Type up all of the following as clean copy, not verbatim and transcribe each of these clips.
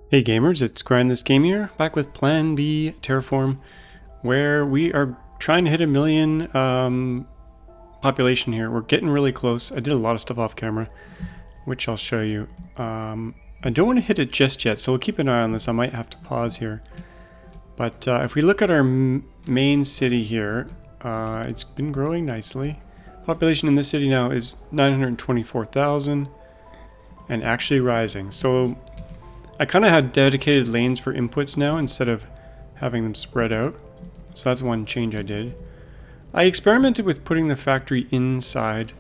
Hey gamers, it's grindthisgame here, back with Plan B Terraform, where we are trying to hit 1 million population here. We're getting really close. I did a lot of stuff off camera, which I'll show you. I don't want to hit it just yet, so we'll keep an eye on this. I might have to pause here. But if we look at our main city here, it's been growing nicely. Population in this city now is 924,000 and actually rising. So I kind of had dedicated lanes for inputs now instead of having them spread out. So that's one change I did. I experimented with putting the factory inside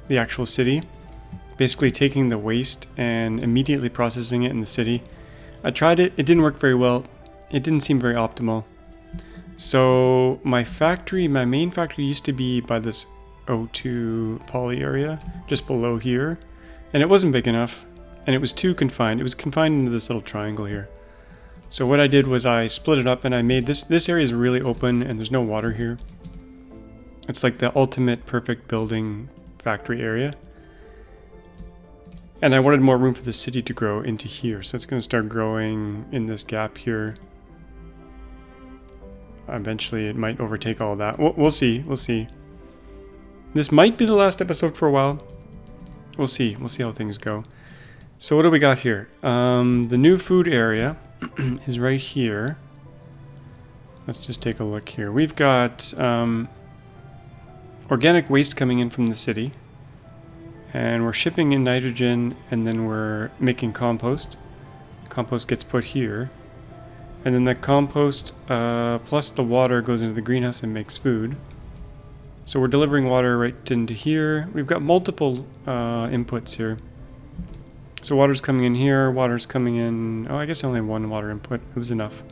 the actual city. Basically taking the waste and immediately processing it in the city. I tried it, it didn't work very well. It didn't seem very optimal. So my main factory used to be by this O2 poly area, just below here. And it wasn't big enough. And it was too confined. It was confined into this little triangle here. So what I did was I split it up and I made this area is really open and there's no water here. It's like the ultimate perfect building factory area. And I wanted more room for the city to grow into here. So it's going to start growing in this gap here. Eventually it might overtake all that. We'll see. We'll see. This might be the last episode for a while. We'll see. We'll see how things go. So what do we got here? The new food area is right here. Let's just take a look here. We've got organic waste coming in from the city. And we're shipping in nitrogen and then we're making compost. Compost gets put here. And then the compost plus the water goes into the greenhouse and makes food. So we're delivering water right into here. We've got multiple inputs here. So water's coming in here, water's coming in... Oh, I guess only one water input. It was enough.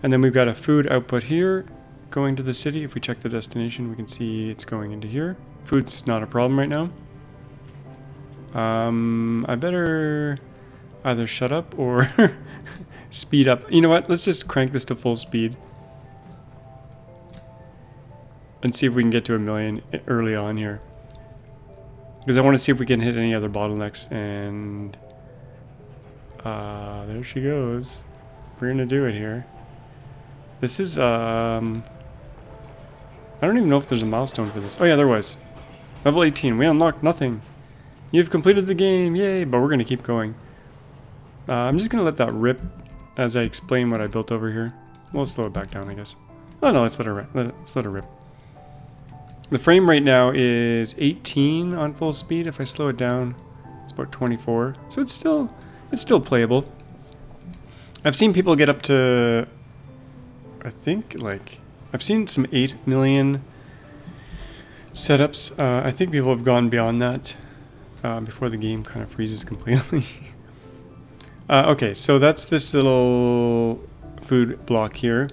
And then we've got a food output here going to the city. If we check the destination, we can see it's going into here. Food's not a problem right now. I better either shut up or speed up. You know what? Let's just crank this to full speed. And see if we can get to 1 million early on here. Because I want to see if we can hit any other bottlenecks, and there she goes. We're gonna do it here. This is I don't even know if there's a milestone for this. Oh yeah, there was. Level 18. We unlocked nothing. You've completed the game, yay! But we're gonna keep going. I'm just gonna let that rip as I explain what I built over here. We'll slow it back down, I guess. Oh no, let's let her rip. The frame rate now is 18 on full speed. If I slow it down, it's about 24. So it's still playable. I've seen people get up to, I think, like, I've seen some 8 million setups. I think people have gone beyond that before the game kind of freezes completely. Okay, so that's this little food block here.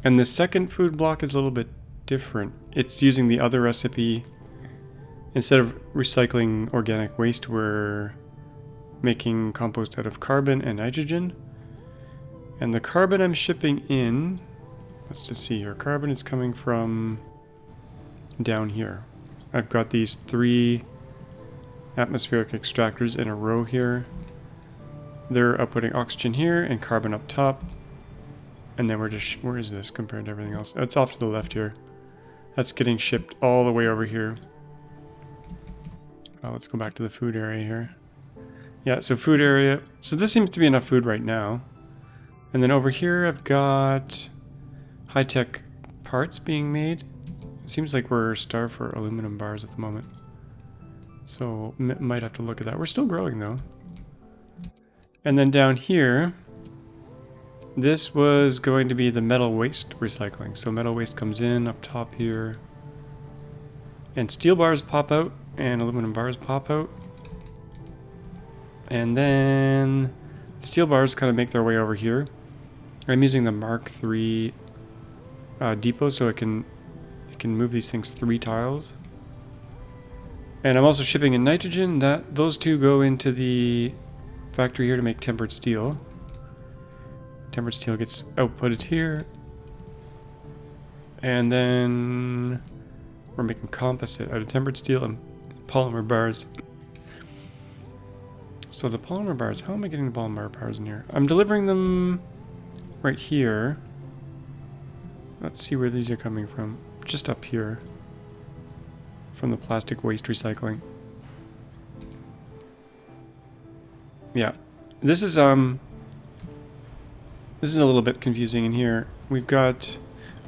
And the second food block is a little bit different. It's using the other recipe. Instead of recycling organic waste, we're making compost out of carbon and nitrogen. And the carbon I'm shipping in, let's just see here, carbon is coming from down here. I've got these 3 atmospheric extractors in a row here. They're outputting oxygen here and carbon up top. And then we're just, where is this compared to everything else? It's off to the left here. That's getting shipped all the way over here. Let's go back to the food area here. Yeah, so food area. So this seems to be enough food right now. And then over here I've got high-tech parts being made. It seems like we're starved for aluminum bars at the moment. So might have to look at that. We're still growing though. And then down here, this was going to be the metal waste recycling. So metal waste comes in up top here. And steel bars pop out and aluminum bars pop out. And then the steel bars kind of make their way over here. I'm using the Mark III depot so it can move these things 3 tiles. And I'm also shipping in nitrogen. Those 2 go into the factory here to make tempered steel. Tempered steel gets outputted here. And then we're making composite out of tempered steel and polymer bars. So the polymer bars, how am I getting the polymer bars in here? I'm delivering them right here. Let's see where these are coming from. Just up here. From the plastic waste recycling. Yeah. This is a little bit confusing in here. We've got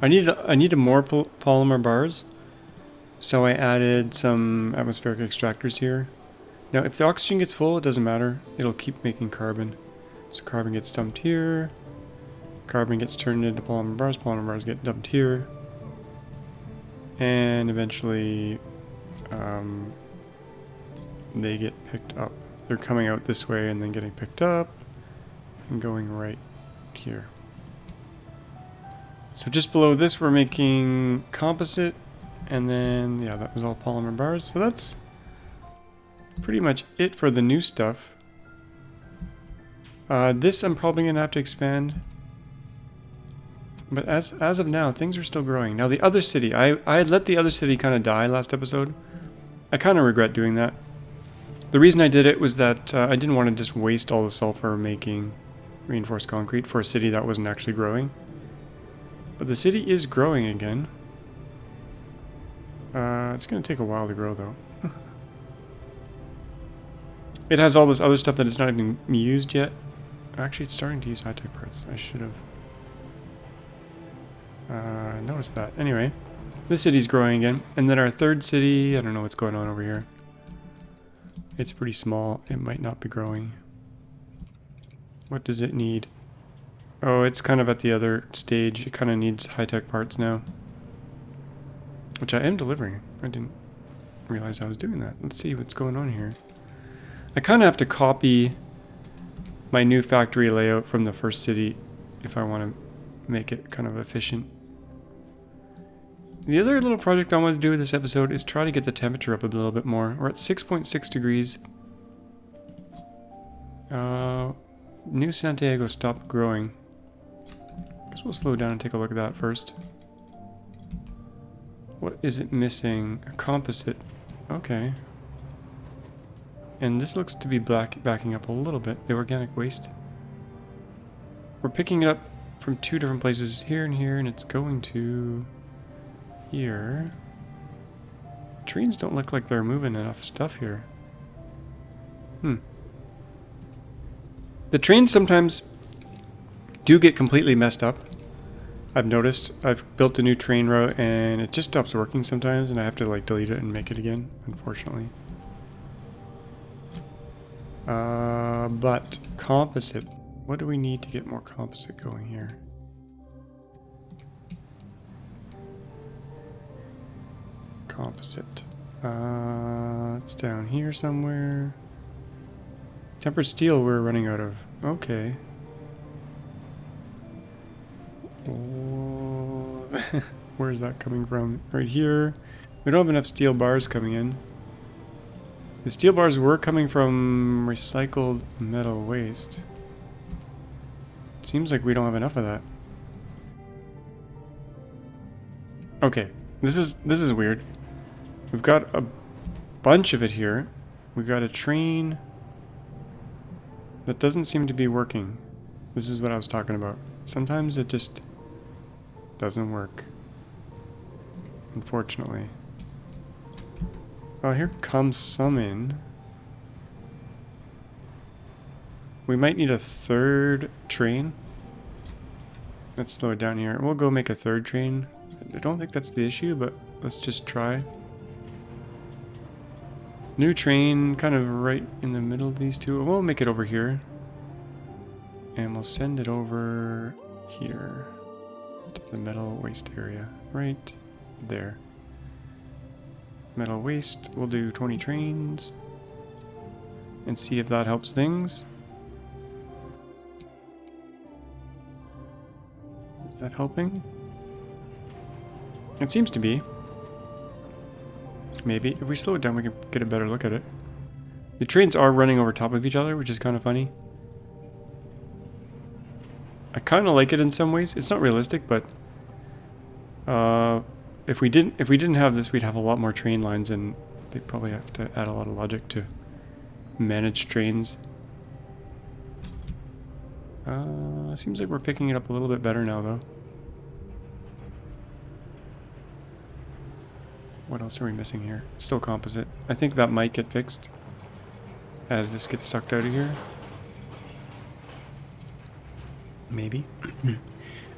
I needed more polymer bars. So I added some atmospheric extractors here. Now if the oxygen gets full, it doesn't matter. It'll keep making carbon. So carbon gets dumped here. Carbon gets turned into polymer bars get dumped here. And eventually they get picked up. They're coming out this way and then getting picked up and going right here. So just below this we're making composite, and then yeah, that was all polymer bars. So that's pretty much it for the new stuff. This I'm probably gonna have to expand. But as of now, things are still growing. Now the other city, I had let the other city kind of die last episode. I kind of regret doing that. The reason I did it was that I didn't want to just waste all the sulfur making reinforced concrete for a city that wasn't actually growing. But the city is growing again. It's going to take a while to grow though. It has all this other stuff that it's not even used yet. Actually, it's starting to use high-tech parts. I should have noticed that. Anyway, this city's growing again. And then our third city, I don't know what's going on over here. It's pretty small. It might not be growing. What does it need? Oh, it's kind of at the other stage. It kind of needs high-tech parts now. Which I am delivering. I didn't realize I was doing that. Let's see what's going on here. I kind of have to copy my new factory layout from the first city if I want to make it kind of efficient. The other little project I want to do with this episode is try to get the temperature up a little bit more. We're at 6.6 degrees. New Santiago stopped growing. Guess we'll slow down and take a look at that first. What is it missing? A composite. Okay. And this looks to be backing up a little bit. The organic waste. We're picking it up from two different places, here and here, and it's going to here. Trains don't look like they're moving enough stuff here. The trains sometimes do get completely messed up. I've noticed. I've built a new train route and it just stops working sometimes and I have to like delete it and make it again, unfortunately. But composite. What do we need to get more composite going here? Composite. It's down here somewhere. Tempered steel we're running out of. Okay. Where is that coming from? Right here. We don't have enough steel bars coming in. The steel bars were coming from recycled metal waste. It seems like we don't have enough of that. Okay, this is weird. We've got a bunch of it here. We've got a train that doesn't seem to be working. This is what I was talking about. Sometimes it just doesn't work. Unfortunately. Oh, here comes some in. We might need a third train. Let's slow it down here. We'll go make a third train. I don't think that's the issue, but let's just try. New train, kind of right in the middle of these two. We'll make it over here. And we'll send it over here to the metal waste area. Right there. Metal waste, we'll do 20 trains. And see if that helps things. Is that helping? It seems to be. Maybe. If we slow it down, we can get a better look at it. The trains are running over top of each other, which is kind of funny. I kind of like it in some ways. It's not realistic, but if we didn't have this, we'd have a lot more train lines, and they'd probably have to add a lot of logic to manage trains. Seems like we're picking it up a little bit better now, though. What else are we missing here? Still composite. I think that might get fixed as this gets sucked out of here. Maybe.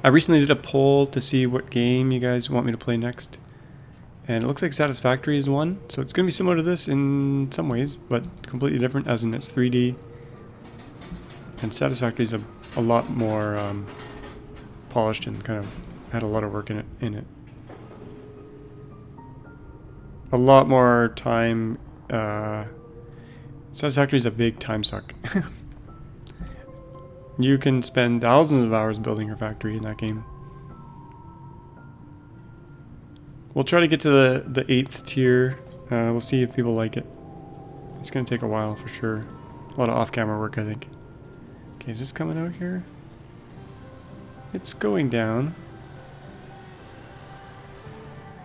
I recently did a poll to see what game you guys want me to play next. And it looks like Satisfactory is one. So it's going to be similar to this in some ways, but completely different, as in it's 3D. And Satisfactory is a lot more polished and kind of had a lot of work in it. A lot more time. Satisfactory is a big time suck. You can spend thousands of hours building your factory in that game. We'll try to get to the 8th tier. We'll see if people like it. It's going to take a while for sure. A lot of off-camera work, I think. Okay, is this coming out here? It's going down.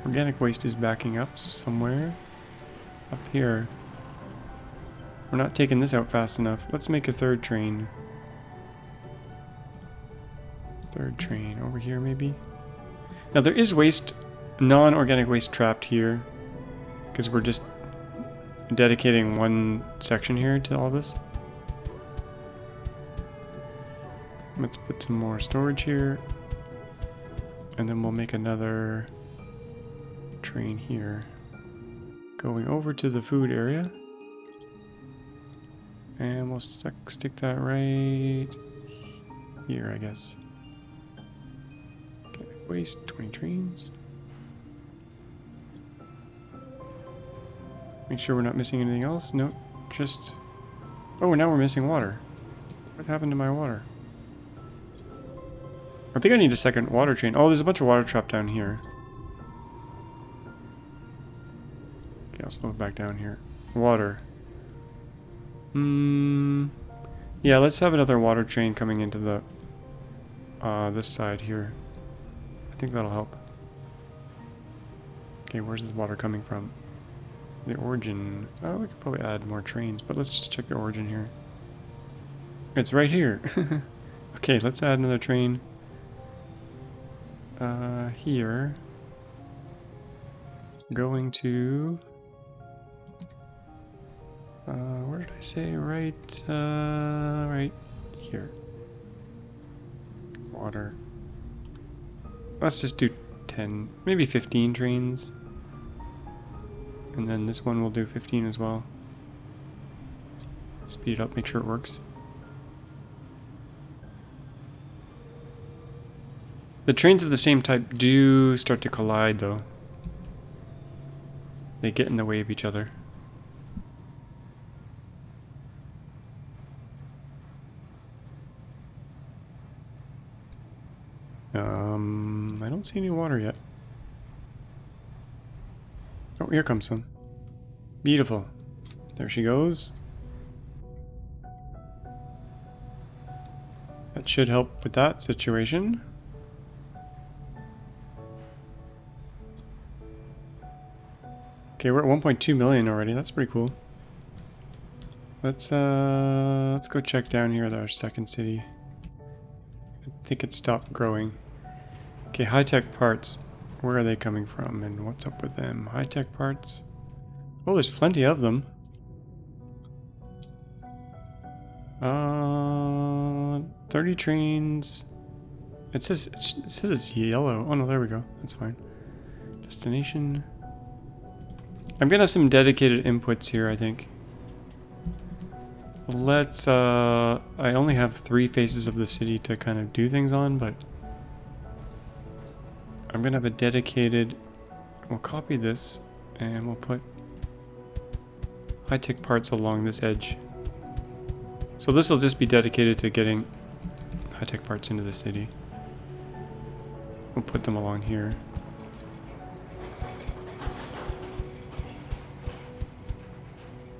Organic waste is backing up somewhere. Up here. We're not taking this out fast enough. Let's make a third train. Third train over here, maybe? Now there is waste, non-organic waste trapped here. Because we're just dedicating one section here to all this. Let's put some more storage here. And then we'll make another train here. Going over to the food area. And we'll stick that right here, I guess. Okay, waste 20 trains. Make sure we're not missing anything else. Nope, just... Oh, now we're missing water. What happened to my water? I think I need a second water train. Oh, there's a bunch of water trapped down here. Okay, I'll slow it back down here. Water. Yeah, let's have another water train coming into the this side here. I think that'll help. Okay, where's this water coming from? The origin. Oh, we could probably add more trains, but let's just check the origin here. It's right here. Okay, let's add another train. Here. Going to... where did I say? Right here. Water. Let's just do 10, maybe 15 trains. And then this one will do 15 as well. Speed it up, make sure it works. The trains of the same type do start to collide, though. They get in the way of each other. I don't see any water yet. Oh, here comes some. Beautiful. There she goes. That should help with that situation. Okay, we're at 1.2 million already. That's pretty cool. Let's go check down here at our second city. I think it stopped growing. Okay, high-tech parts. Where are they coming from and what's up with them? High-tech parts. Oh, there's plenty of them. 30 trains. It says it's yellow. Oh no, there we go. That's fine. Destination. I'm gonna have some dedicated inputs here, I think. Let's I only have 3 faces of the city to kind of do things on, but I'm gonna have a dedicated... We'll copy this and we'll put high-tech parts along this edge. So this will just be dedicated to getting high-tech parts into the city. We'll put them along here.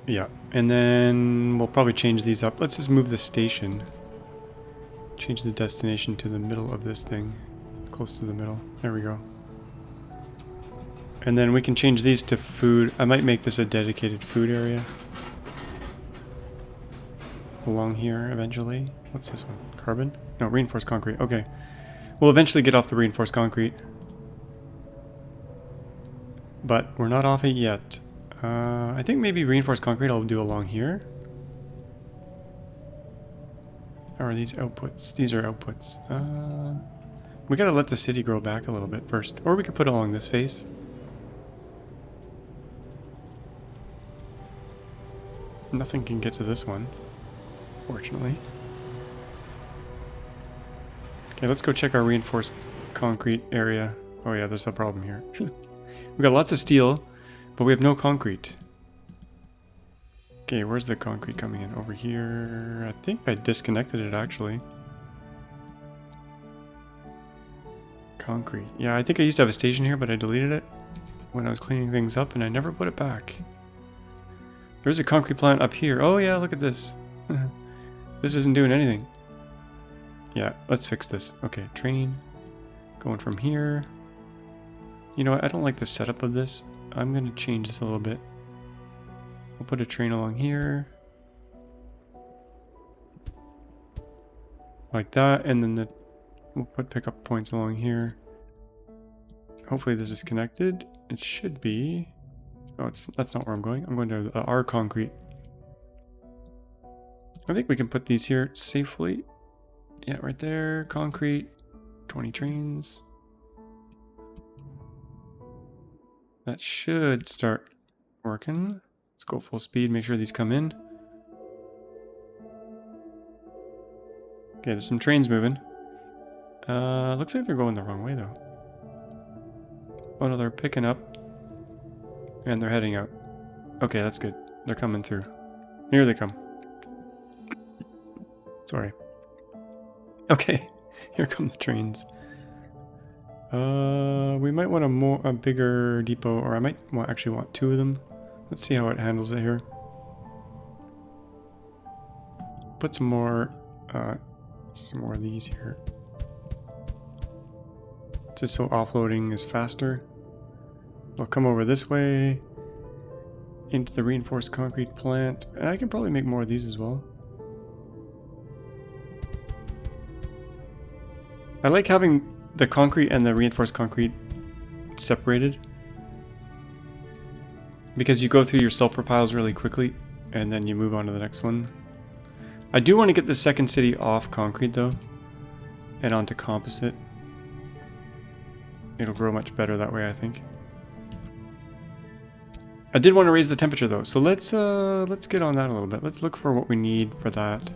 Yeah, and then we'll probably change these up. Let's just move the station. Change the destination to the middle of this thing. Close to the middle. There we go. And then we can change these to food. I might make this a dedicated food area. along here eventually. What's this one? Carbon? No, reinforced concrete. Okay. We'll eventually get off the reinforced concrete. But we're not off it yet. I think maybe reinforced concrete I'll do along here. Or are these outputs? These are outputs. We gotta let the city grow back a little bit first. Or we could put it along this face. Nothing can get to this one, fortunately. Okay, let's go check our reinforced concrete area. Oh yeah, there's a problem here. We got lots of steel, but we have no concrete. Okay, where's the concrete coming in? Over here. I think I disconnected it actually. Concrete. Yeah, I think I used to have a station here, but I deleted it when I was cleaning things up and I never put it back. There's a concrete plant up here. Oh yeah, look at this. This isn't doing anything. Yeah, let's fix this. Okay, train. Going from here. You know what, I don't like the setup of this. I'm going to change this a little bit. We'll put a train along here. Like that, and then we'll put pickup points along here. Hopefully this is connected. It should be. Oh, that's not where I'm going. I'm going to our concrete. I think we can put these here safely. Yeah, right there. Concrete. 20 trains. That should start working. Let's go full speed. Make sure these come in. Okay, there's some trains moving. Looks like they're going the wrong way though. Oh no, they're picking up. And they're heading out. Okay, that's good. They're coming through. Here they come. Sorry. Okay, here come the trains. We might want a bigger depot, or I might actually want two of them. Let's see how it handles it here. Put some more of these here. Just so offloading is faster. I'll come over this way into the reinforced concrete plant, and I can probably make more of these as well. I like having the concrete and the reinforced concrete separated, because you go through your sulfur piles really quickly and then you move on to the next one. I do want to get the second city off concrete though and onto composite. It'll grow much better that way, I think. I did want to raise the temperature though, so let's get on that a little bit. Let's look for what we need for that.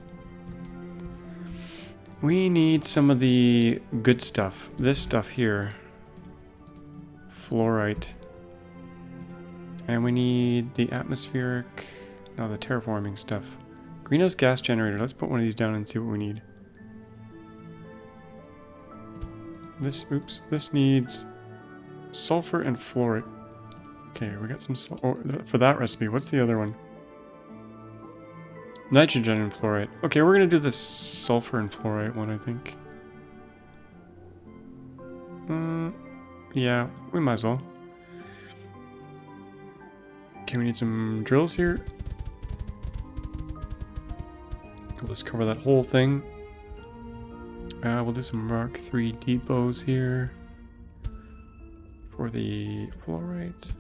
We need some of the good stuff. This stuff here. Fluorite. And we need the atmospheric... No, the terraforming stuff. Greenhouse gas generator. Let's put one of these down and see what we need. This needs sulfur and fluorite. Okay, we got some... for that recipe, what's the other one? Nitrogen and fluorite. Okay, we're going to do the sulfur and fluorite one, I think. Yeah, we might as well. Okay, we need some drills here. Let's cover that whole thing. We'll do some Mark III depots here for the fluorite.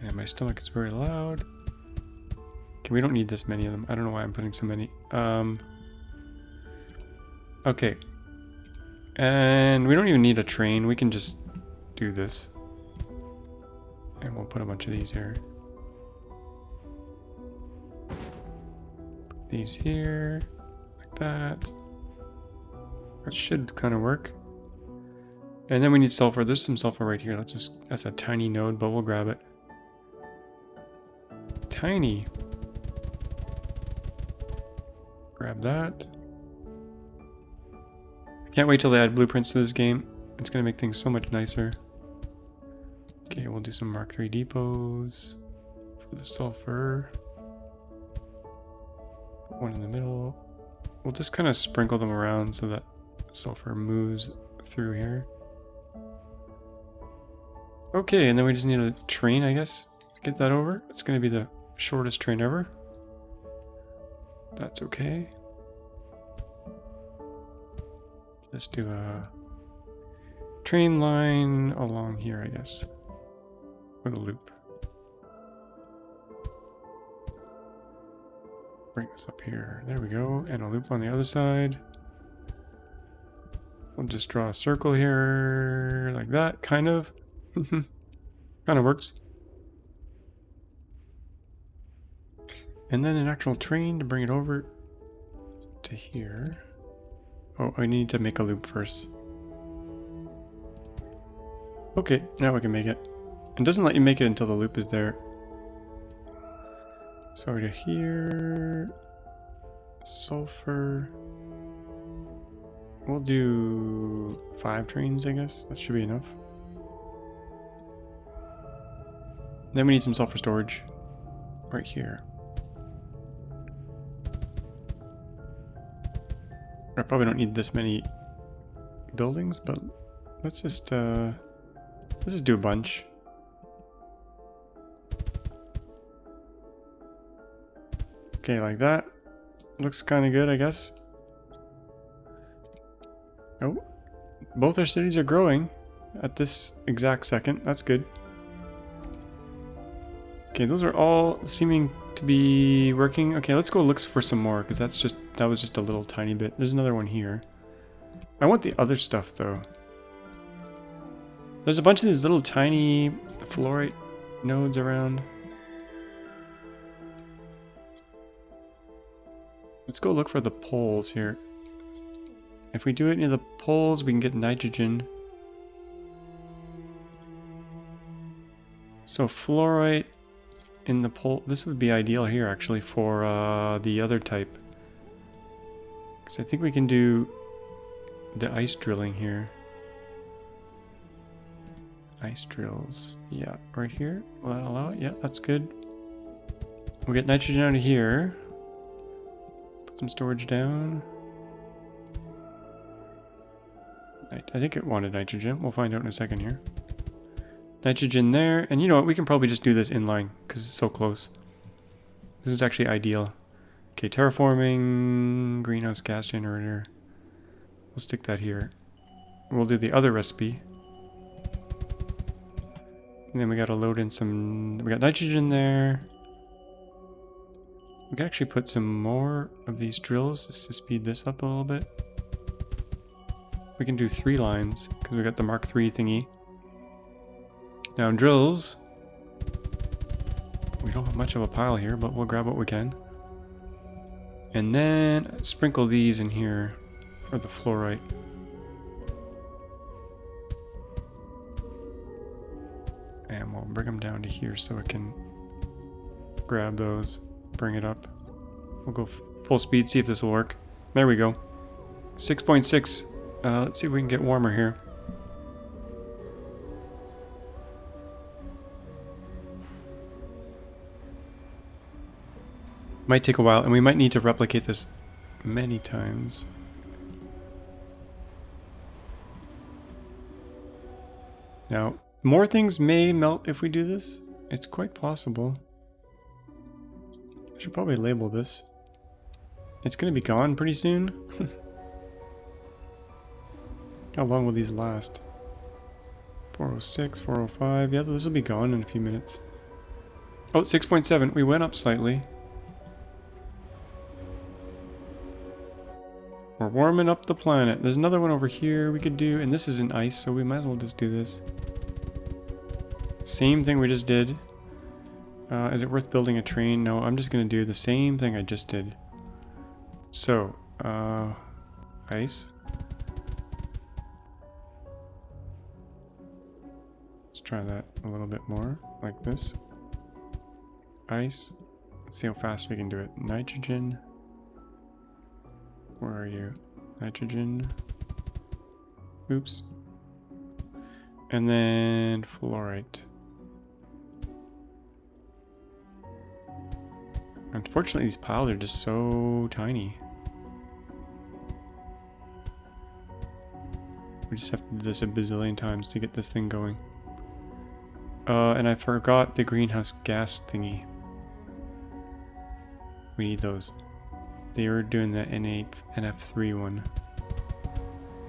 And my stomach is very loud. Okay, we don't need this many of them. I don't know why I'm putting so many. Okay. And we don't even need a train. We can just do this. And we'll put a bunch of these here. These here. Like that. That should kind of work. And then we need sulfur. There's some sulfur right here. That's a tiny node, but we'll grab it. Tiny. Grab that. I can't wait till they add blueprints to this game. It's going to make things so much nicer. Okay, we'll do some Mark III depots for the sulfur. One in the middle. We'll just kind of sprinkle them around so that sulfur moves through here. Okay, and then we just need a train, I guess. get that over. It's going to be the shortest train ever. That's okay. Let's do a train line along here, I guess. With a loop. Bring this up here. There we go. And a loop on the other side. We'll just draw a circle here like that, kind of. Kind of works. And then an actual train to bring it over to here. Oh, I need to make a loop first. Okay, now we can make it. It doesn't let you make it until the loop is there. So to here, sulfur. We'll do 5 trains, I guess. That should be enough. Then we need some sulfur storage right here. I probably don't need this many buildings, but let's just do a bunch. Okay, like that. Looks kind of good, I guess. Oh, both our cities are growing at this exact second. That's good. Okay, those are all seeming to be working. Okay, let's go look for some more, because that was just a little tiny bit. There's another one here. I want the other stuff though. There's a bunch of these little tiny fluorite nodes around. Let's go look for the poles here. If we do it near the poles, we can get nitrogen. So fluorite in the pole. This would be ideal here actually for the other type. Because I think we can do the ice drilling here. Ice drills. Yeah, right here. Will that allow it? Yeah, that's good. We'll get nitrogen out of here. Put some storage down. I think it wanted nitrogen. We'll find out in a second here. Nitrogen there. And you know what? We can probably just do this inline because it's so close. This is actually ideal. Okay, terraforming, greenhouse gas generator. We'll stick that here. We'll do the other recipe. And then we gotta load in some... We got nitrogen there. We can actually put some more of these drills just to speed this up a little bit. We can do 3 lines because we got the Mark III thingy. Now drills. We don't have much of a pile here, but we'll grab what we can. And then sprinkle these in here for the fluorite. And we'll bring them down to here so it can grab those, bring it up. We'll go full speed, see if this will work. There we go. 6.6. Let's see if we can get warmer here. Might take a while, and we might need to replicate this many times. Now, more things may melt if we do this. It's quite possible. I should probably label this. It's going to be gone pretty soon. How long will these last? 406, 405. Yeah, this will be gone in a few minutes. Oh, 6.7. We went up slightly. We're warming up the planet. There's another one over here we could do, and this is in ice, so we might as well just do this. Same thing we just did. Is it worth building a train? No, I'm just going to do the same thing I just did. So, ice. Let's try that a little bit more, like this. Ice. Let's see how fast we can do it. Nitrogen. Where are you? Nitrogen. Oops. And then fluorite. Unfortunately, these piles are just so tiny. We just have to do this a bazillion times to get this thing going. And I forgot the greenhouse gas thingy. We need those. They were doing the NF3 one.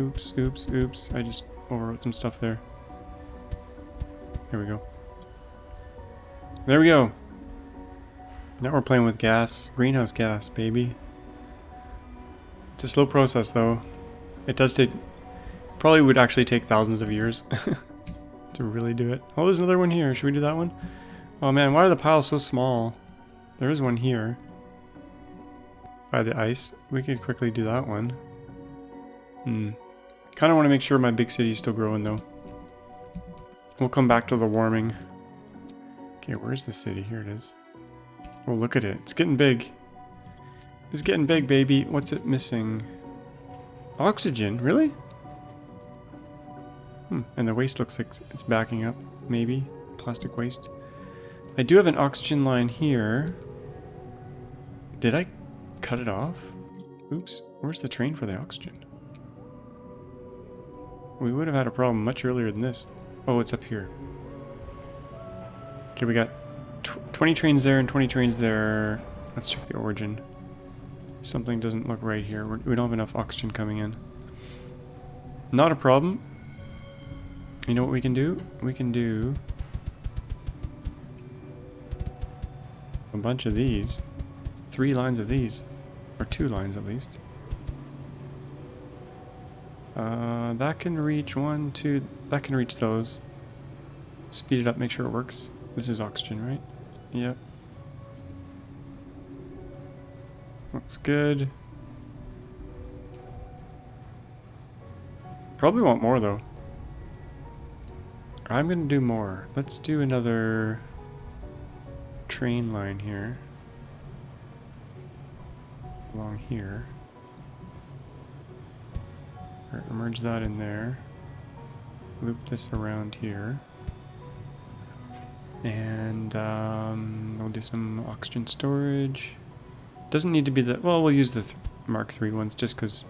Oops, oops, oops. I just overwrote some stuff there. Here we go. There we go. Now we're playing with gas. Greenhouse gas, baby. It's a slow process, though. It does take... Probably would actually take thousands of years to really do it. Oh, there's another one here. Should we do that one? Oh man, why are the piles so small? There is one here. By the ice. We could quickly do that one. Kind of want to make sure my big city is still growing, though. We'll come back to the warming. Okay, where's the city? Here it is. Oh, look at it. It's getting big. It's getting big, baby. What's it missing? Oxygen? Really? And the waste looks like it's backing up, maybe. Plastic waste. I do have an oxygen line here. Did I cut it off? Oops. Where's the train for the oxygen? We would have had a problem much earlier than this. Oh, it's up here. Okay, we got 20 trains there and 20 trains there. Let's check the origin. Something doesn't look right here. We don't have enough oxygen coming in. Not a problem. You know what we can do? We can do a bunch of these. 3 lines of these. Or 2 lines at least. That can reach 1, 2. That can reach those. Speed it up, make sure it works. This is oxygen, right? Yep. Looks good. Probably want more though. I'm gonna do more. Let's do another train line here. Along here. Merge that in there. Loop this around here. And we'll do some oxygen storage. Doesn't need to be the... Well, we'll use the Mark III ones just because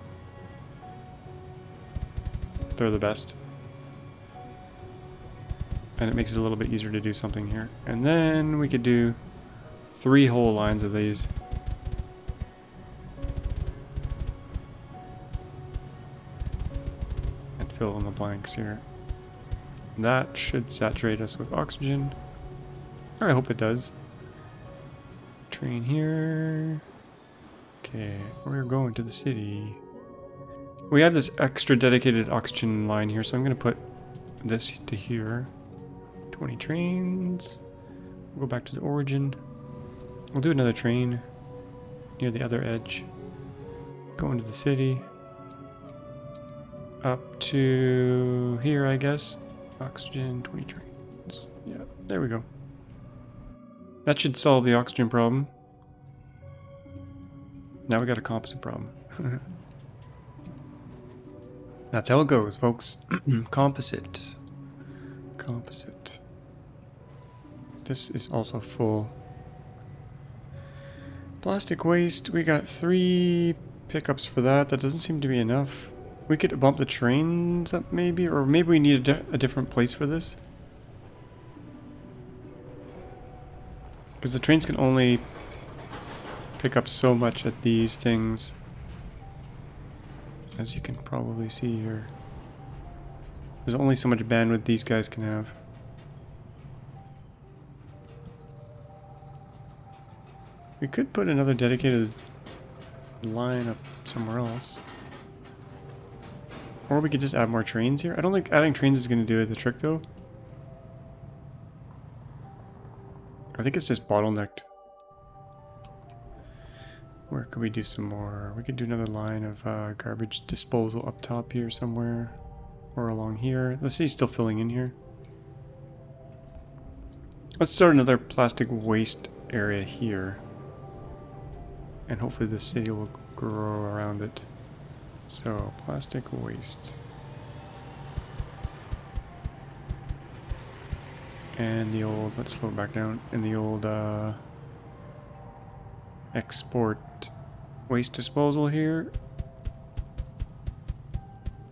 they're the best. And it makes it a little bit easier to do something here. And then we could do 3 whole lines of these. And fill in the blanks here. That should saturate us with oxygen. Or I hope it does. Train here. Okay, we're going to the city. We have this extra dedicated oxygen line here, so I'm going to put this to here. 20 trains. We'll go back to the origin. We'll do another train near the other edge. Go into the city. Up to here, I guess. Oxygen, 20 trains. Yeah, there we go. That should solve the oxygen problem. Now we got a composite problem. That's how it goes, folks. Composite. Composite. This is also full. Plastic waste. We got 3 pickups for that. That doesn't seem to be enough. We could bump the trains up maybe, or maybe we need a different place for this. Because the trains can only pick up so much at these things. As you can probably see here. There's only so much bandwidth these guys can have. We could put another dedicated line up somewhere else. Or we could just add more trains here. I don't think adding trains is going to do the trick though. I think it's just bottlenecked. Where could we do some more? We could do another line of garbage disposal up top here somewhere. Or along here. The city's still filling in here. Let's start another plastic waste area here. And hopefully the city will grow around it. So, plastic waste. And the old, let's slow it back down. And the old export waste disposal here.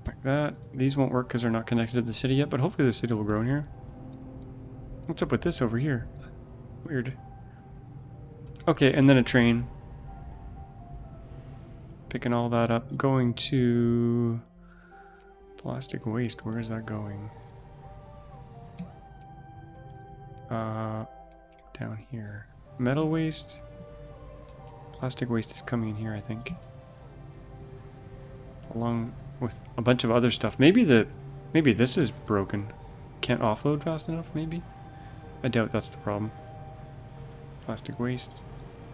Like that. These won't work because they're not connected to the city yet, but hopefully the city will grow in here. What's up with this over here? Weird. Okay, and then a train. Picking all that up. Going to... plastic waste. Where is that going? Down here. Metal waste. Plastic waste is coming in here, I think. Along with a bunch of other stuff. Maybe this is broken. Can't offload fast enough, maybe? I doubt that's the problem. Plastic waste.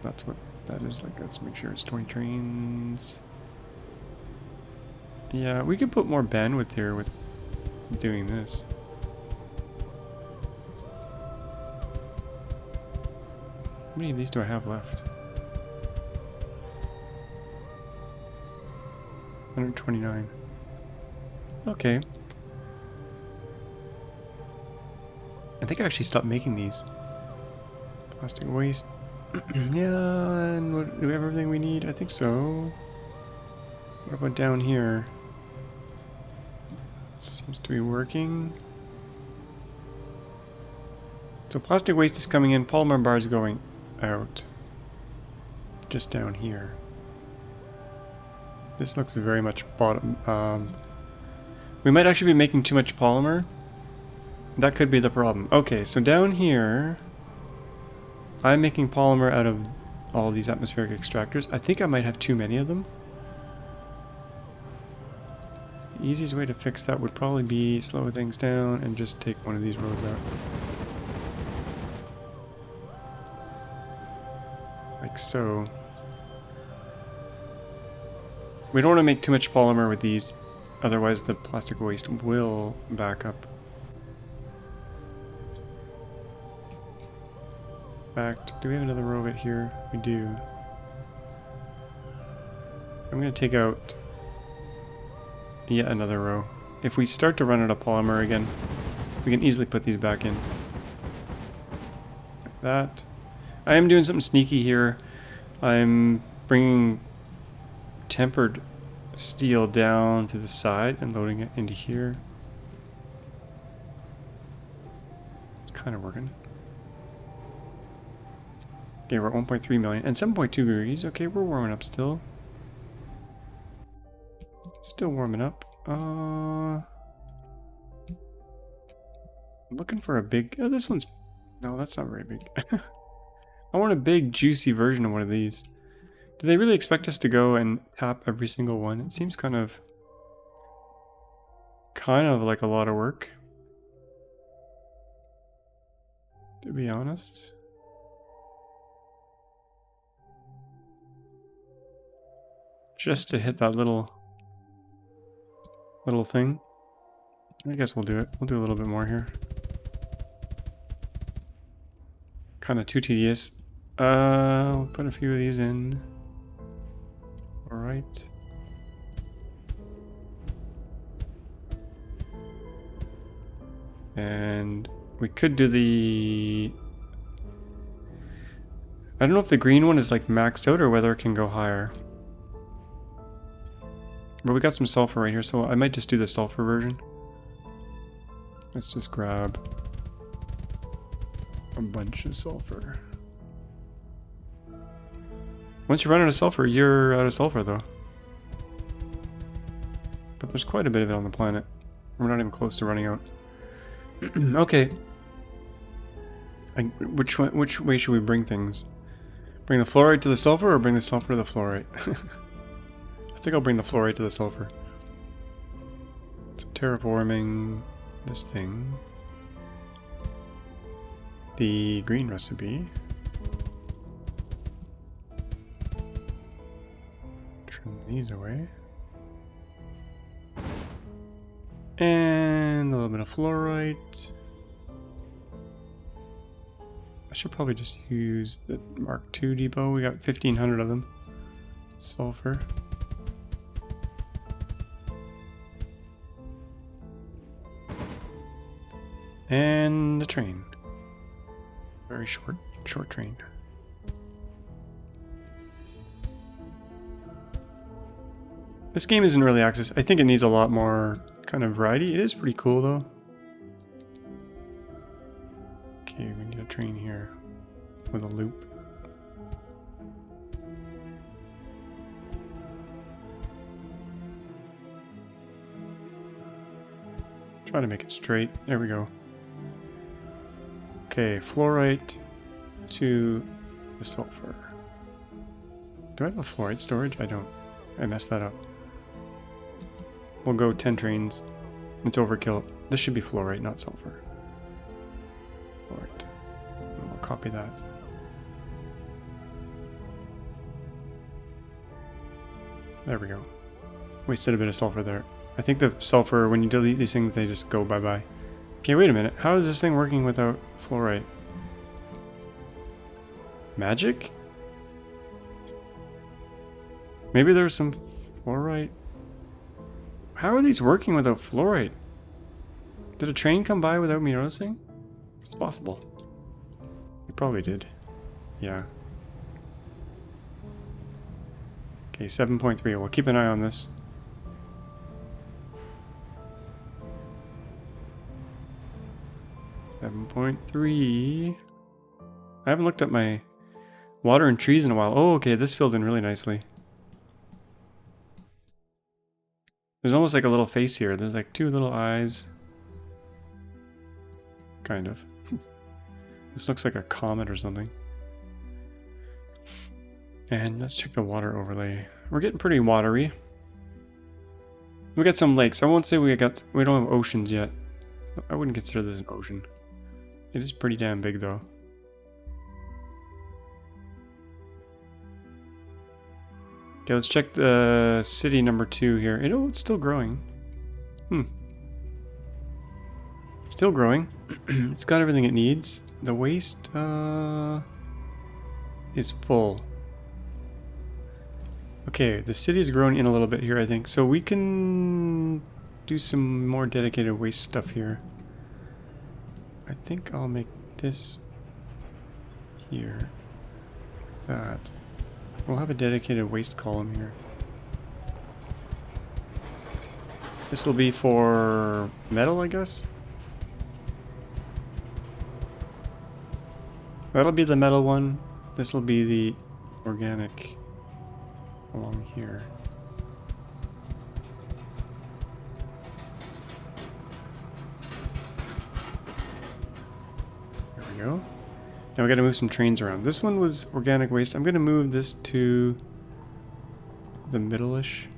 That's what that is like. Let's make sure it's 20 trains. Yeah, we could put more bandwidth here with doing this. How many of these do I have left? 129. Okay. I think I actually stopped making these. Plastic waste. Yeah, and what, do we have everything we need? I think so. What about down here? Seems to be working. So plastic waste is coming in, polymer bars going out. Just down here. This looks very much bottom. We might actually be making too much polymer. That could be the problem. Okay, so down here, I'm making polymer out of all these atmospheric extractors. I think I might have too many of them. The easiest way to fix that would probably be slow things down and just take one of these rows out. Like so. We don't want to make too much polymer with these, otherwise the plastic waste will back up. In fact, do we have another row of it here? We do. I'm going to take out yet another row. If we start to run out of polymer again, we can easily put these back in. Like that. I am doing something sneaky here. I'm bringing tempered steel down to the side and loading it into here. It's kind of working. Okay, we're at 1.3 million and 7.2 degrees. Okay, we're warming up still. Still warming up. I'm looking for a big... Oh, this one's... No, that's not very big. I want a big, juicy version of one of these. Do they really expect us to go and tap every single one? It seems kind of like a lot of work, to be honest. Just to hit that little thing. I guess we'll do it. We'll do a little bit more here. Kind of too tedious. We'll put a few of these in. Alright. And we could do the... I don't know if the green one is like maxed out or whether it can go higher. But we got some sulfur right here, so I might just do the sulfur version. Let's just grab a bunch of sulfur. Once you run out of sulfur, you're out of sulfur though. But there's quite a bit of it on the planet. We're not even close to running out. Okay. Which way should we bring things? Bring the fluorite to the sulfur or bring the sulfur to the fluorite? I think I'll bring the fluorite to the sulfur. So terraforming this thing. The green recipe. Trim these away. And a little bit of fluorite. I should probably just use the Mark II depot. We got 1,500 of them. Sulfur. And the train. Very short train. This game isn't really access. I think it needs a lot more kind of variety. It is pretty cool though. Okay, we need a train here. with a loop. Try to make it straight. There we go. Okay, fluorite to the sulfur. Do I have a fluorite storage? I don't. I messed that up. We'll go 10 trains. It's overkill. This should be fluorite, not sulfur. Fluorite. I'll copy that. There we go. Wasted a bit of sulfur there. I think the sulfur, when you delete these things, they just go bye-bye. Okay, wait a minute. How is this thing working without fluorite? Magic? Maybe there's some fluorite. How are these working without fluorite? Did a train come by without me noticing? It's possible. It probably did. Yeah. Okay, 7.3. We'll keep an eye on this. .3. I haven't looked at my water and trees in a while. Oh, okay, this filled in really nicely. There's almost like a little face here. There's like 2 little eyes. Kind of. This looks like a comet or something. And let's check the water overlay. We're getting pretty watery. We got some lakes. I won't say we don't have oceans yet. I wouldn't consider this an ocean. It is pretty damn big though. Okay, let's check the city number 2 here. Oh, it's still growing. Still growing. It's got everything it needs. The waste is full. Okay, the city has grown in a little bit here, I think. So we can do some more dedicated waste stuff here. I think I'll make this here. That. We'll have a dedicated waste column here. This will be for metal, I guess. That'll be the metal one. This will be the organic along here. There we go. Now we gotta move some trains around. This one was organic waste. I'm gonna move this to the middle-ish.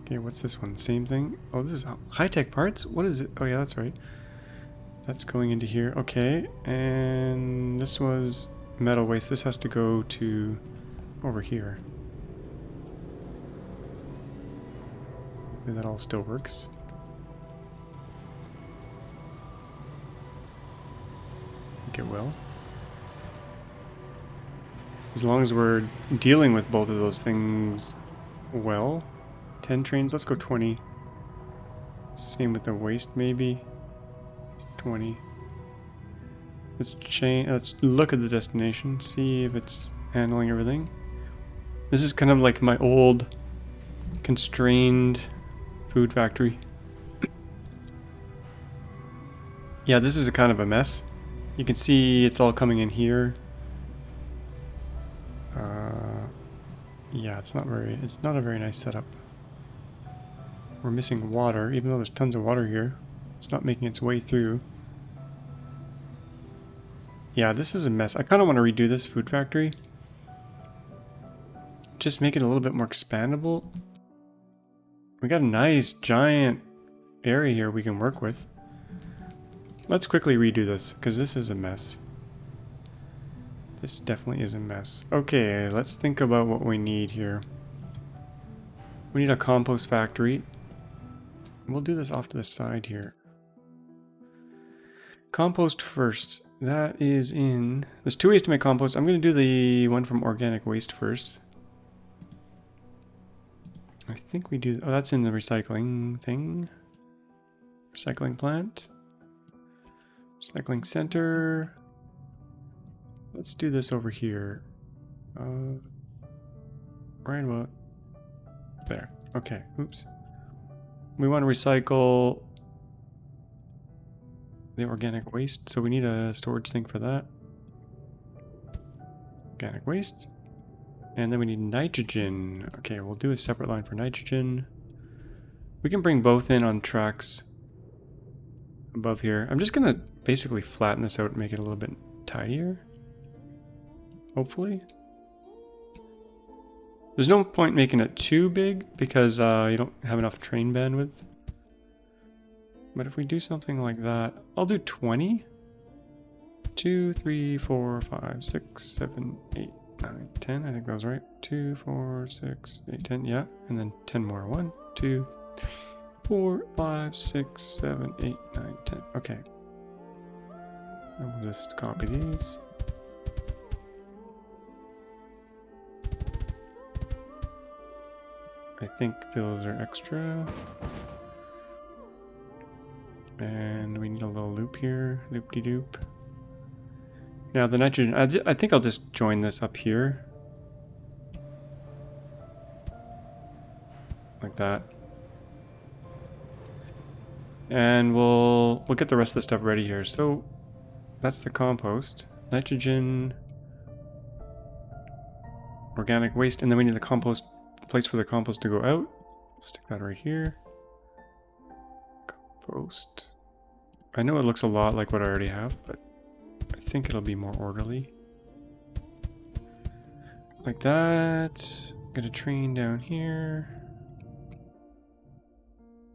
Okay, what's this one? Same thing? Oh, this is high-tech parts? What is it? Oh yeah, that's right. That's going into here. Okay, and this was metal waste. This has to go to over here. Maybe that all still works. I think it will. As long as we're dealing with both of those things well. 10 trains, let's go 20. Same with the waste maybe. 20. Let's look at the destination, see if it's handling everything. This is kind of like my old constrained food factory. Yeah, this is a kind of a mess. You can see it's all coming in here. Yeah, it's not a very nice setup. We're missing water, even though there's tons of water here. It's not making its way through. Yeah, this is a mess. I kind of want to redo this food factory. Just make it a little bit more expandable. We got a nice giant area here we can work with. Let's quickly redo this, because this is a mess. This definitely is a mess. Okay, let's think about what we need here. We need a compost factory. We'll do this off to the side here. Compost first. That is in... There's 2 ways to make compost. I'm going to do the one from organic waste first. I think we do... Oh, that's in the recycling thing. Recycling plant. Recycling center. Let's do this over here. Right about there. Okay, oops. We want to recycle the organic waste, so we need a storage thing for that. Organic waste. And then we need nitrogen. Okay, we'll do a separate line for nitrogen. We can bring both in on tracks above here. I'm just gonna basically flatten this out and make it a little bit tidier. Hopefully. There's no point making it too big because you don't have enough train bandwidth. But if we do something like that, I'll do 20. 2, 3, 4, 5, 6, 7, 8, 9, 10. I think that was right. 2, 4, 6, 8, 10. Yeah. And then 10 more. 1, 2, 3, 4, 5, 6, 7, 8, 9, 10. Okay. And we'll just copy these. I think those are extra. And we need a little loop here. Loop-de-doop. Now the nitrogen, I think I'll just join this up here. Like that. And we'll get the rest of the stuff ready here. So that's the compost. Nitrogen, organic waste, and then we need the compost, place for the compost to go out. Stick that right here. Compost. I know it looks a lot like what I already have, but I think it'll be more orderly. Like that. Get a train down here.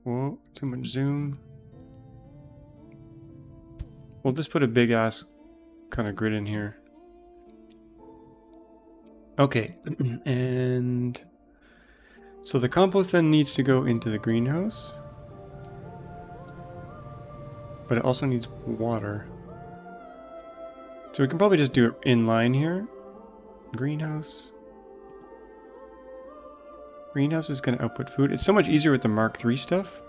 Whoa, too much zoom. We'll just put a big ass kind of grid in here. Okay, and so the compost then needs to go into the greenhouse. But it also needs water. So we can probably just do it in line here. Greenhouse. Greenhouse is going to output food. It's so much easier with the Mark III stuff.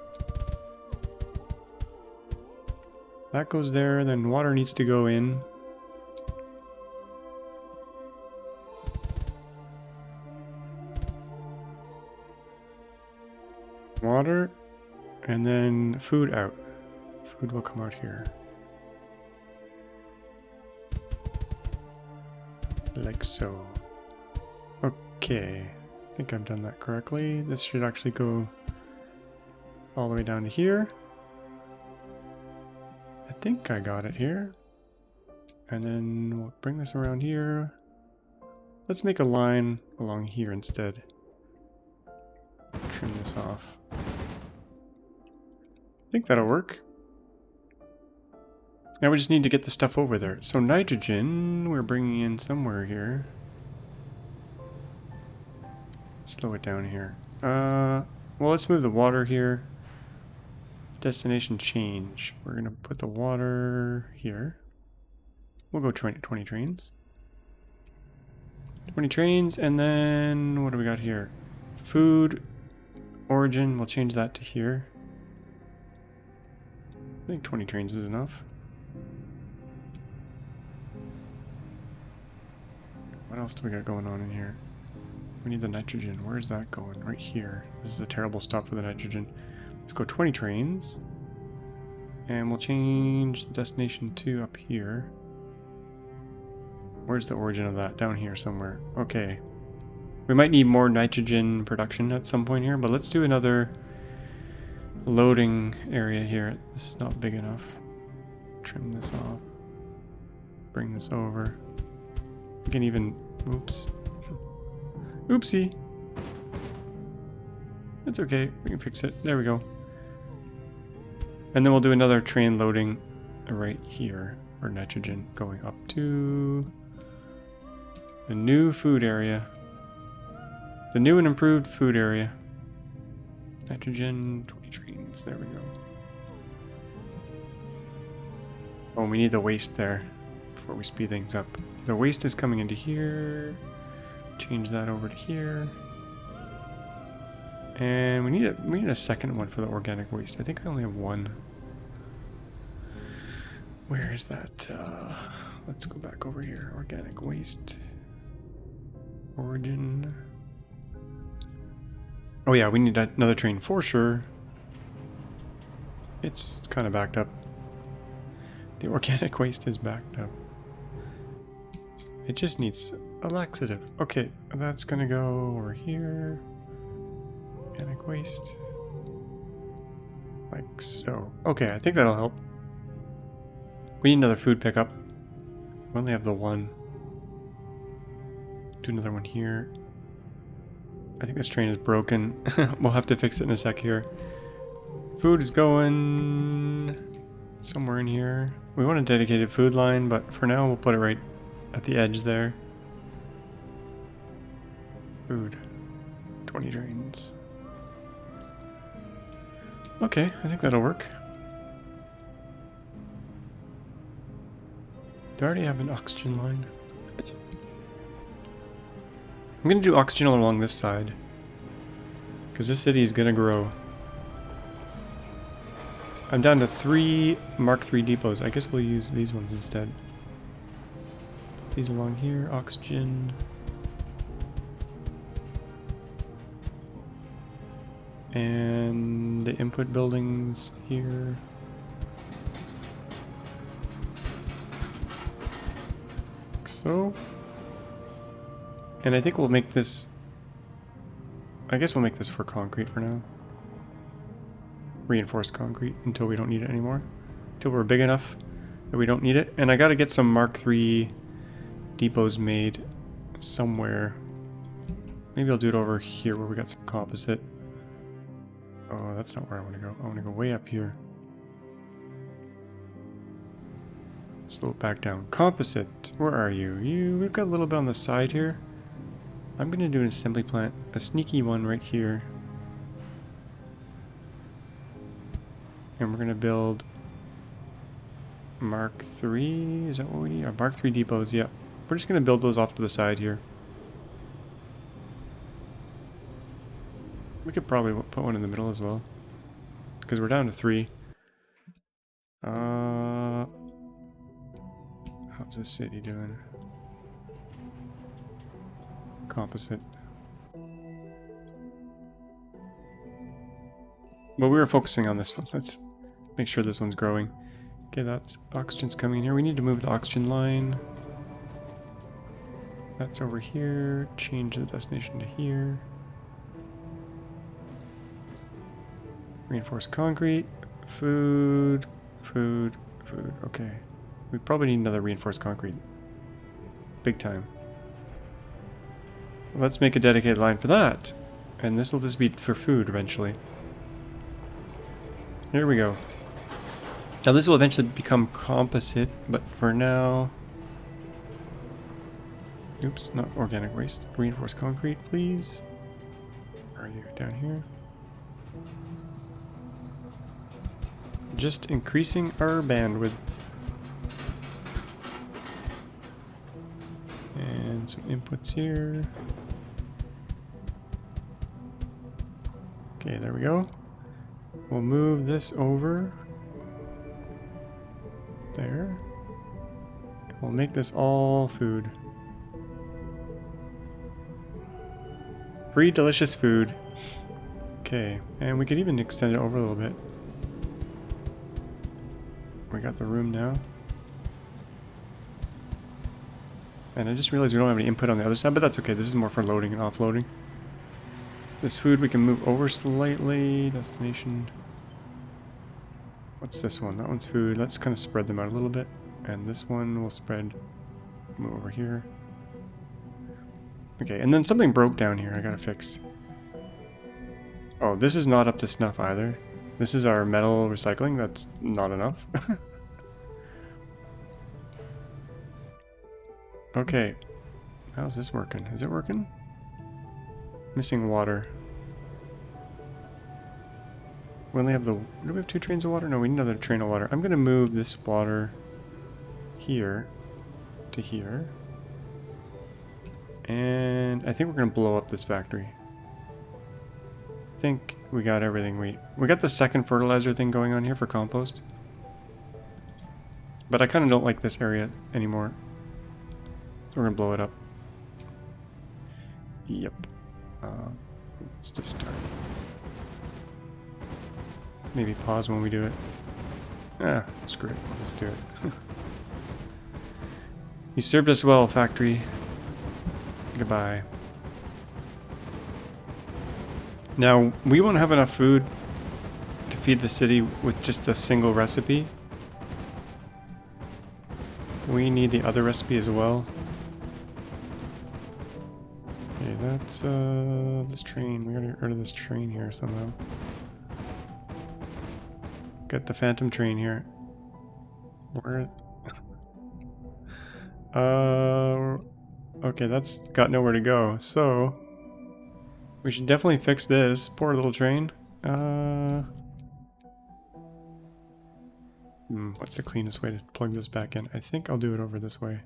That goes there, then water needs to go in. Water, and then food out. Food will come out here. Like so. Okay. I think I've done that correctly. This should actually go all the way down to here. I think I got it here. And then we'll bring this around here. Let's make a line along here instead. Trim this off. I think that'll work. Now we just need to get the stuff over there. So nitrogen, we're bringing in somewhere here. Slow it down here. Well, let's move the water here. Destination change. We're going to put the water here. We'll go 20 trains. 20 trains, and then what do we got here? Food origin, we'll change that to here. I think 20 trains is enough. What else do we got going on in here? We need the nitrogen. Where's that going? Right here. This is a terrible stop for the nitrogen. Let's go 20 trains. And we'll change the destination to up here. Where's the origin of that? Down here somewhere. Okay. We might need more nitrogen production at some point here, but let's do another loading area here. This is not big enough. Trim this off. Bring this over. We can even... Oops. Oopsie. It's okay. We can fix it. There we go. And then we'll do another train loading right here for nitrogen going up to the new food area. The new and improved food area. Nitrogen, 20 trains. There we go. Oh, we need the waste there before we speed things up. The waste is coming into here. Change that over to here. And we need a second one for the organic waste. I think I only have one. Where is that? Let's go back over here. Organic waste. Origin. Oh yeah, we need another train for sure. It's kind of backed up. The organic waste is backed up. It just needs a laxative. Okay, that's gonna go over here. Organic waste. Like so. Okay, I think that'll help. We need another food pickup. We only have the one. Do another one here. I think this train is broken. We'll have to fix it in a sec here. Food is going somewhere in here. We want a dedicated food line, but for now we'll put it right at the edge there. Food. 20 trains. Okay, I think that'll work. Do I already have an oxygen line? I'm gonna do oxygen along this side, because this city is gonna grow. I'm down to 3 Mark III depots. I guess we'll use these ones instead. Put these along here, oxygen. And the input buildings here. Like so. And I think we'll make this... I guess we'll make this for concrete for now. Reinforced concrete until we don't need it anymore. Until we're big enough that we don't need it. And I gotta get some Mark III depots made somewhere. Maybe I'll do it over here where we got some composite. Oh, that's not where I want to go. I want to go way up here. Slow it back down. Composite, where are you? We've got a little bit on the side here. I'm going to do an assembly plant. A sneaky one right here. And we're going to build Mark III. Is that what we need? Mark III depots, yeah. We're just going to build those off to the side here. We could probably put one in the middle as well, because we're down to 3. How's this city doing? Composite. Well, we were focusing on this one. Let's make sure this one's growing. Okay, that's oxygen's coming in here. We need to move the oxygen line. That's over here. Change the destination to here. Reinforced concrete, food, food, food. Okay. We probably need another reinforced concrete. Big time. Let's make a dedicated line for that. And this will just be for food eventually. Here we go. Now this will eventually become composite, but for now... Oops, not organic waste. Reinforced concrete, please. Where are you? Down here? Just increasing our bandwidth. And some inputs here. Okay, there we go. We'll move this over. There. We'll make this all food. Free delicious food. Okay, and we could even extend it over a little bit. We got the room now. And I just realized we don't have any input on the other side, but that's okay. This is more for loading and offloading. This food we can move over slightly. Destination. What's this one? That one's food. Let's kind of spread them out a little bit. And this one will spread. Move over here. Okay, and then something broke down here I gotta fix. Oh, this is not up to snuff either. This is our metal recycling. That's not enough. Okay. How's this working? Is it working? Missing water. We only have the... Do we have 2 trains of water? No, we need another train of water. I'm going to move this water here to here. And I think we're going to blow up this factory. I think we got everything. We got the second fertilizer thing going on here for compost. But I kind of don't like this area anymore. So we're going to blow it up. Yep. Let's just start. Maybe pause when we do it. Ah, screw it. Let's just do it. You served us well, factory. Goodbye. Now, we won't have enough food to feed the city with just a single recipe. We need the other recipe as well. Okay, that's this train. We gotta get rid of this train here somehow. Get the phantom train here. Where? Okay, that's got nowhere to go. So we should definitely fix this. Poor little train. What's the cleanest way to plug this back in? I think I'll do it over this way.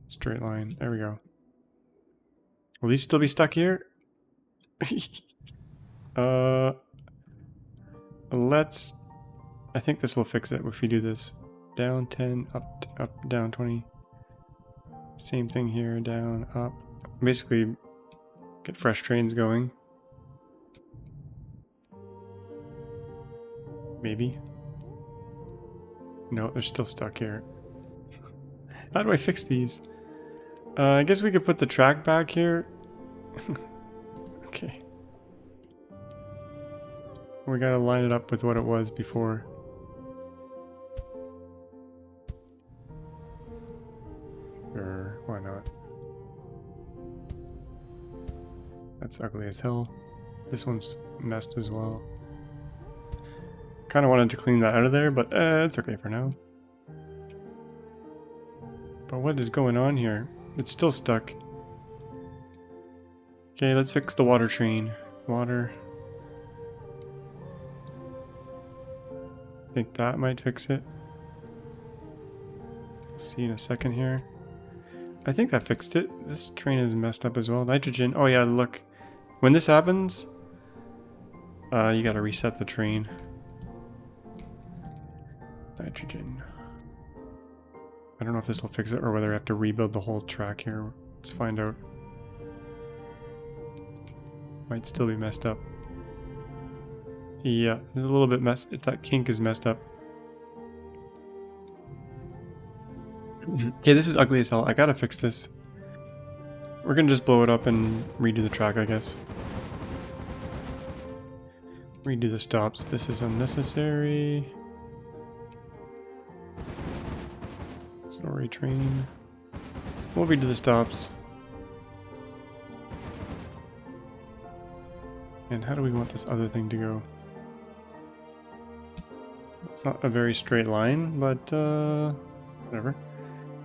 Straight line. There we go. Will these still be stuck here? Let's... I think this will fix it if we do this. Down 10, up, down 20. Same thing here, down, up. Basically, get fresh trains going. Maybe. No, they're still stuck here. How do I fix these? I guess we could put the track back here. Okay. We gotta line it up with what it was before. Sure, why not? That's ugly as hell. This one's messed as well. Kind of wanted to clean that out of there, but it's okay for now. But what is going on here? It's still stuck. Okay, let's fix the water train. Water. I think that might fix it. See in a second here. I think that fixed it. This train is messed up as well. Nitrogen. Oh yeah, look. When this happens, you gotta reset the train. Nitrogen. I don't know if this will fix it or whether I have to rebuild the whole track here. Let's find out. Might still be messed up. Yeah, there's a little bit messed. If that kink is messed up. Okay, this is ugly as hell. I gotta fix this. We're gonna just blow it up and redo the track, I guess. Redo the stops. This is unnecessary. Sorry, train. We'll redo the stops. And how do we want this other thing to go? It's not a very straight line, but whatever.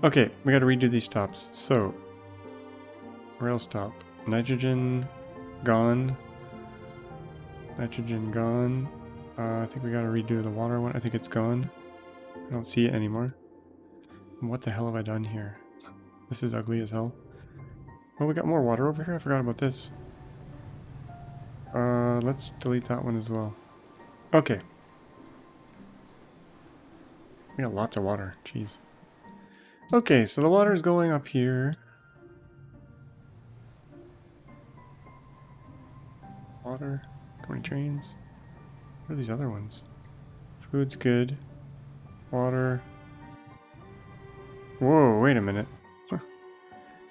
Okay, we gotta redo these stops. So, rail stop. Nitrogen gone. Nitrogen gone. I think we gotta redo the water one. I think it's gone. I don't see it anymore. What the hell have I done here? This is ugly as hell. Oh, we got more water over here? I forgot about this. Let's delete that one as well. Okay. We got lots of water. Jeez. Okay, so the water is going up here. Water. 20 trains. What are these other ones? Food's good. Water. Whoa, wait a minute.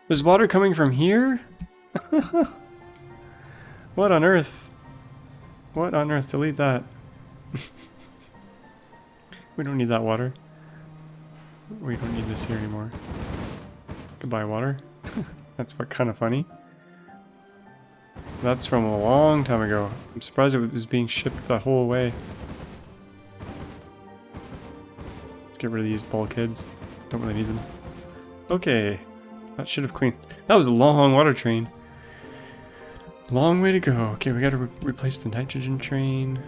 There's water coming from here? What on earth? What on earth? Delete that. We don't need that water. We don't need this here anymore. Goodbye, water. That's kind of funny. That's from a long time ago. I'm surprised it was being shipped that whole way. Let's get rid of these bulkheads. Don't really need them. Okay. That should have cleaned. That was a long water train. Long way to go. Okay, we gotta replace the nitrogen train.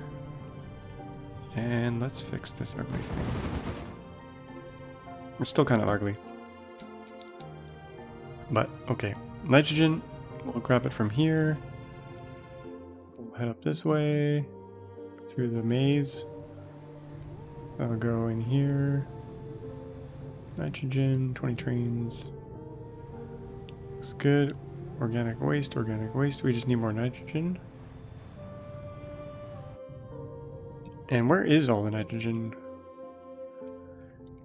And let's fix this ugly thing. It's still kind of ugly. But, okay. Nitrogen, we'll grab it from here. We'll head up this way. Through the maze. That'll go in here. Nitrogen, 20 trains. Looks good. Organic waste, organic waste. We just need more nitrogen. And where is all the nitrogen?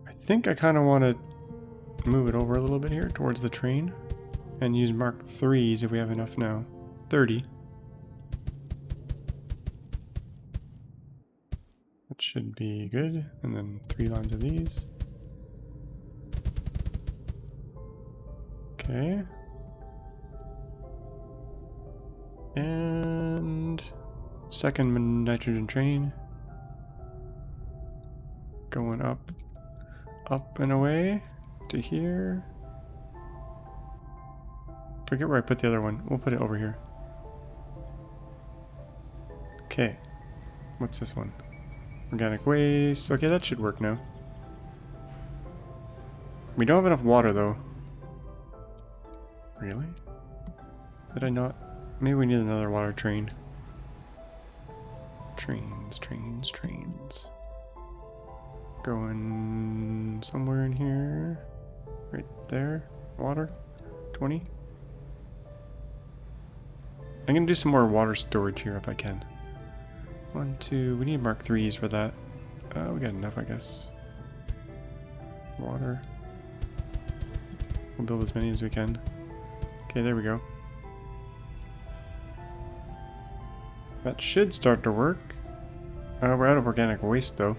I think I kind of want to move it over a little bit here towards the train. And use Mark 3s if we have enough now. 30. That should be good. And then 3 lines of these. Okay. And second nitrogen train. Going up and away to here. Forget where I put the other one. We'll put it over here. Okay. What's this one? Organic waste. Okay, that should work now. We don't have enough water though. Really? Did I not? Maybe we need another water train. Trains. Going somewhere in here. Right there. Water. 20. I'm gonna do some more water storage here if I can. 1, 2. We need Mark 3s for that. We got enough, I guess. Water. We'll build as many as we can. Okay, there we go. That should start to work. We're out of organic waste though.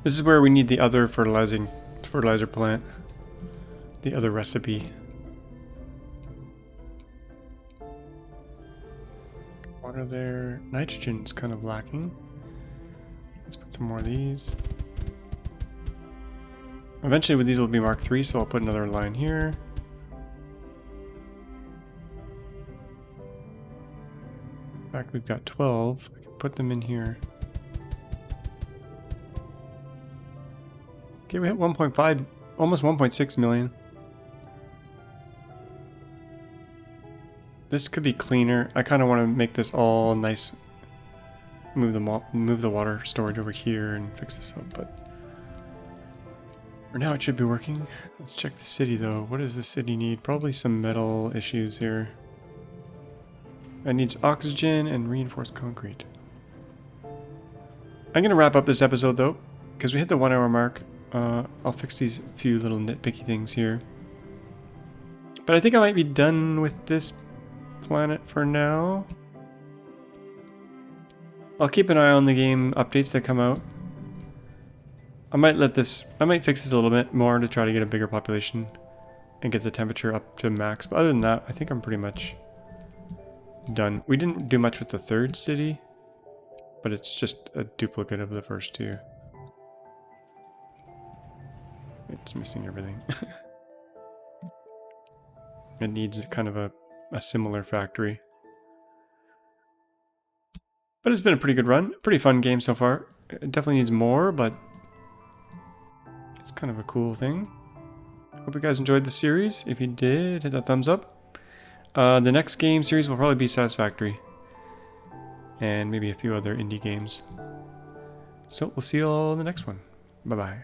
This is where we need the other fertilizer plant. The other recipe. Water there. Nitrogen's kind of lacking. Let's put some more of these. Eventually these will be Mark 3, so I'll put another line here. In fact, we've got 12. I can put them in here. Okay, we hit 1.5, almost 1.6 million. This could be cleaner. I kind of want to make this all nice. Move the water storage over here and fix this up, but for now it should be working. Let's check the city though. What does the city need? Probably some metal issues here. It needs oxygen and reinforced concrete. I'm going to wrap up this episode though, because we hit the 1 hour mark. I'll fix these few little nitpicky things here. But I think I might be done with this planet for now. I'll keep an eye on the game updates that come out. I might fix this a little bit more to try to get a bigger population and get the temperature up to max. But other than that, I think I'm pretty much done. We didn't do much with the third city, but it's just a duplicate of the first two. It's missing everything. It needs kind of a similar factory. But it's been a pretty good run. Pretty fun game so far. It definitely needs more, but it's kind of a cool thing. Hope you guys enjoyed the series. If you did, hit that thumbs up. The next game series will probably be Satisfactory. And maybe a few other indie games. So we'll see you all in the next one. Bye-bye.